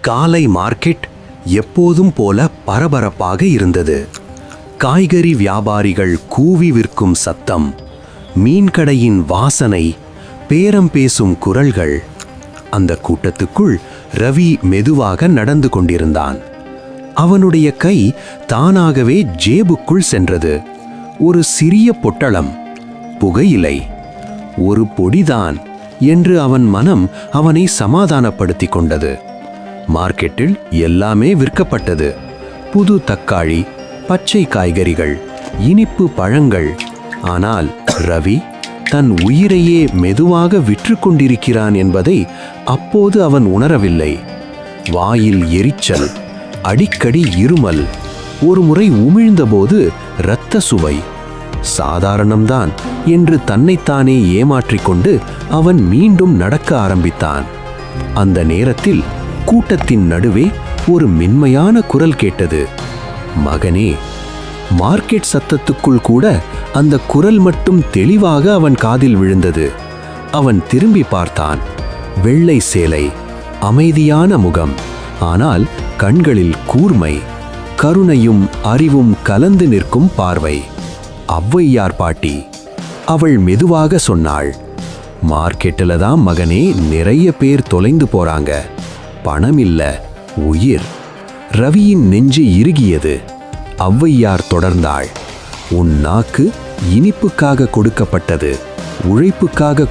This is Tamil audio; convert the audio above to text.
காலை மார்க்கெட் எப்போதும் போல பரபரப்பாக இருந்தது. காய்கறி வியாபாரிகள் கூவி விற்கும் சத்தம், மீன்கடையின் வாசனை, பேரம் பேசும் குரல்கள். அந்த கூட்டத்துக்குள் ரவி மெதுவாக நடந்து கொண்டிருந்தான். அவனுடைய கை தானாகவே ஜேபுக்குள் சென்றது. ஒரு சிறிய பொட்டலம், புகையிலை, ஒரு பொடிதான் என்று அவன் மனம் அவனை சமாதானப்படுத்திக் கொண்டது. மார்க்கெட்டில் எல்லாமே விற்கப்பட்டது. புது தக்காளி, பச்சை காய்கறிகள், இனிப்பு பழங்கள். ஆனால் ரவி தன் உயிரையே மெதுவாக விற்று கொண்டிருக்கிறான் என்பதை அப்போது அவன் உணரவில்லை. வாயில் எரிச்சல், அடிக்கடி இருமல், ஒரு முறை உமிழ்ந்தபோது இரத்த சுவை. சாதாரணம்தான் என்று தன்னைத்தானே ஏமாற்றிக்கொண்டு அவன் மீண்டும் நடக்க ஆரம்பித்தான். அந்த நேரத்தில் கூட்டத்தின் நடுவே ஒரு மென்மையான குரல் கேட்டது. மகனே. மார்க்கெட் சத்தத்துக்குள் கூட அந்த குரல் மட்டும் தெளிவாக அவன் காதில் விழுந்தது. அவன் திரும்பி பார்த்தான். வெள்ளை சேலை, அமைதியான முகம், ஆனால் கண்களில் கூர்மை, கருணையும் அறிவும் கலந்து நிற்கும் பார்வை. ஔவையார் பாட்டி. அவள் மெதுவாக சொன்னாள், மார்க்கெட்டில் தான் மகனே நிறைய பேர் தொலைந்து போறாங்க. பணம் இல்ல, உயிர். ரவியின் நெஞ்சு இறுகியது. ஔவையார் தொடர்ந்தாள், உன் நாக்கு இனிப்புக்காக கொடுக்கப்பட்டது, உழைப்புக்காக